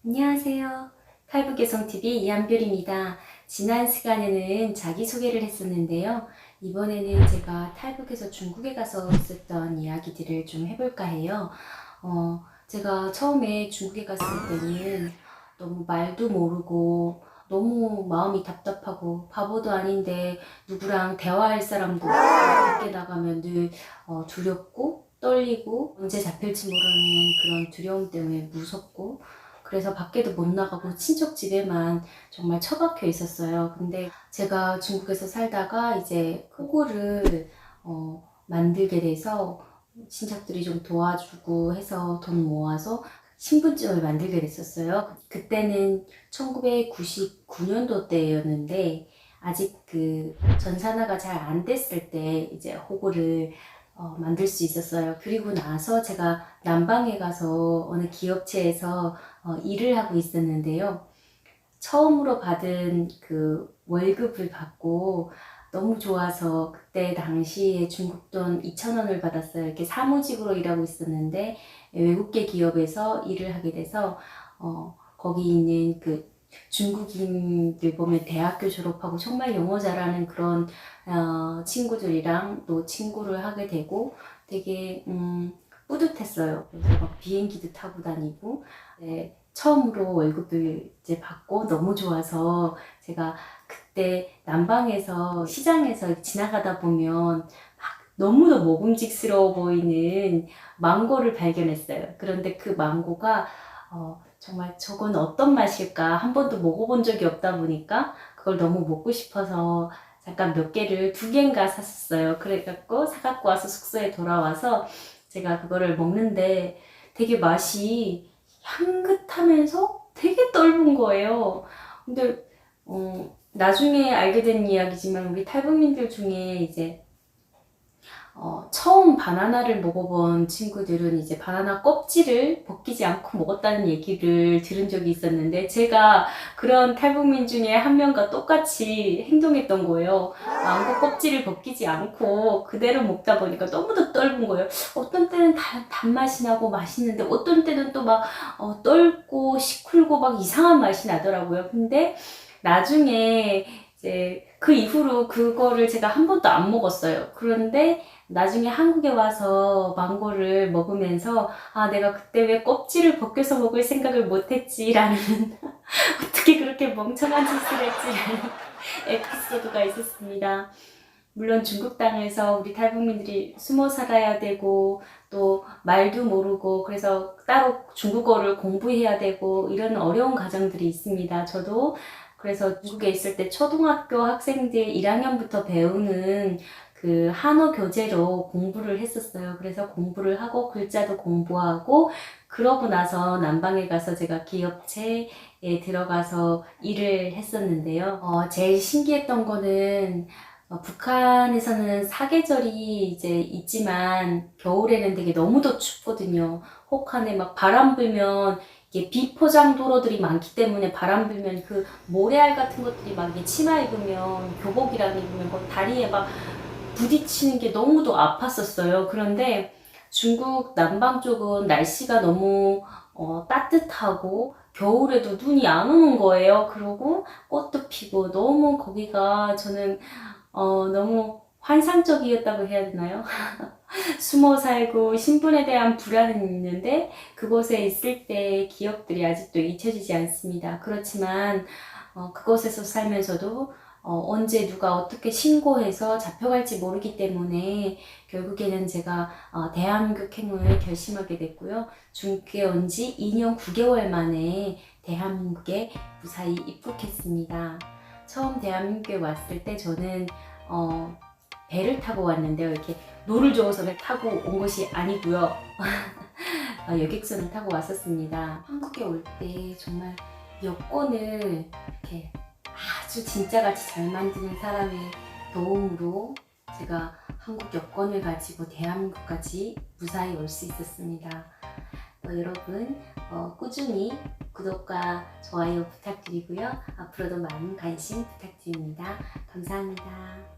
안녕하세요. 탈북여성TV 이한별입니다. 지난 시간에는 자기소개를 했었는데요. 이번에는 제가 탈북해서 중국에 가서 있었던 이야기들을 좀 해볼까 해요. 제가 처음에 중국에 갔을 때는 너무 말도 모르고 너무 마음이 답답하고 바보도 아닌데 누구랑 대화할 사람도 없고 밖에 나가면 늘 두렵고 떨리고 언제 잡힐지 모르는 그런 두려움 때문에 무섭고 그래서 밖에도 못 나가고 친척 집에만 정말 처박혀 있었어요. 근데 제가 중국에서 살다가 이제 호구를 만들게 돼서 친척들이 좀 도와주고 해서 돈 모아서 신분증을 만들게 됐었어요. 그때는 1999년도 때였는데 아직 그 전산화가 잘 안 됐을 때 이제 호구를 만들 수 있었어요. 그리고 나서 제가 남방에 가서 어느 기업체에서 일을 하고 있었는데요. 처음으로 받은 그 월급을 받고 너무 좋아서 그때 당시에 중국 돈 2,000원을 받았어요. 이렇게 사무직으로 일하고 있었는데 외국계 기업에서 일을 하게 돼서 거기 있는 그 중국인들 보면 대학교 졸업하고 정말 영어 잘하는 그런 친구들이랑 또 친구를 하게 되고 되게 뿌듯했어요. 그래서 막 비행기도 타고 다니고 네, 처음으로 월급을 이제 받고 너무 좋아서 제가 그때 남방에서 시장에서 지나가다 보면 막 너무도 먹음직스러워 보이는 망고를 발견했어요. 그런데 그 망고가 정말 저건 어떤 맛일까 한 번도 먹어본 적이 없다 보니까 그걸 너무 먹고 싶어서 잠깐 몇 개를 2개인가 샀었어요. 그래갖고 사갖고 와서 숙소에 돌아와서 제가 그거를 먹는데 되게 맛이 향긋하면서 되게 떫은 거예요. 근데 나중에 알게 된 이야기지만 우리 탈북민들 중에 이제 처음 바나나를 먹어본 친구들은 이제 바나나 껍질을 벗기지 않고 먹었다는 얘기를 들은 적이 있었는데 제가 그런 탈북민 중에 한 명과 똑같이 행동했던 거예요. 망고 껍질을 벗기지 않고 그대로 먹다 보니까 너무도 떫은 거예요. 어떤 때는 단맛이 나고 맛있는데 어떤 때는 또 막 떫고 시쿨고 막 이상한 맛이 나더라고요. 근데 나중에 이제 그 이후로 그거를 제가 한 번도 안 먹었어요. 그런데 나중에 한국에 와서 망고를 먹으면서 아 내가 그때 왜 껍질을 벗겨서 먹을 생각을 못했지라는 어떻게 그렇게 멍청한 짓을 했지라는 에피소드가 있었습니다. 물론 중국 땅에서 우리 탈북민들이 숨어 살아야 되고 또 말도 모르고 그래서 따로 중국어를 공부해야 되고 이런 어려운 과정들이 있습니다. 저도 그래서 중국에 있을 때 초등학교 학생들 1학년부터 배우는 그 한어 교재로 공부를 했었어요. 그래서 공부를 하고 글자도 공부하고 그러고 나서 남방에 가서 제가 기업체에 들어가서 일을 했었는데요. 제일 신기했던 거는 북한에서는 사계절이 이제 있지만 겨울에는 되게 너무도 춥거든요. 혹한에 막 바람 불면 이게 비포장 도로들이 많기 때문에 바람 불면 그 모래알 같은 것들이 막 이게 치마 입으면 교복이랑 입으면 그 다리에 막 부딪히는 게 너무도 아팠었어요. 그런데 중국 남방 쪽은 날씨가 너무 따뜻하고 겨울에도 눈이 안 오는 거예요. 그리고 꽃도 피고 너무 거기가 저는 너무 환상적이었다고 해야 되나요? 숨어 살고 신분에 대한 불안은 있는데 그곳에 있을 때 기억들이 아직도 잊혀지지 않습니다. 그렇지만 그곳에서 살면서도 언제 누가 어떻게 신고해서 잡혀갈지 모르기 때문에 결국에는 제가 대한민국행을 결심하게 됐고요. 중국에 온 지 2년 9개월 만에 대한민국에 무사히 입국했습니다. 처음 대한민국에 왔을 때 저는 배를 타고 왔는데요. 이렇게 노를 저어서 타고 온 것이 아니고요. 여객선을 타고 왔었습니다. 한국에 올 때 정말 여권을 이렇게 아주 진짜같이 잘 만드는 사람의 도움으로 제가 한국 여권을 가지고 대한민국까지 무사히 올 수 있었습니다. 여러분 꾸준히 구독과 좋아요 부탁드리고요. 앞으로도 많은 관심 부탁드립니다. 감사합니다.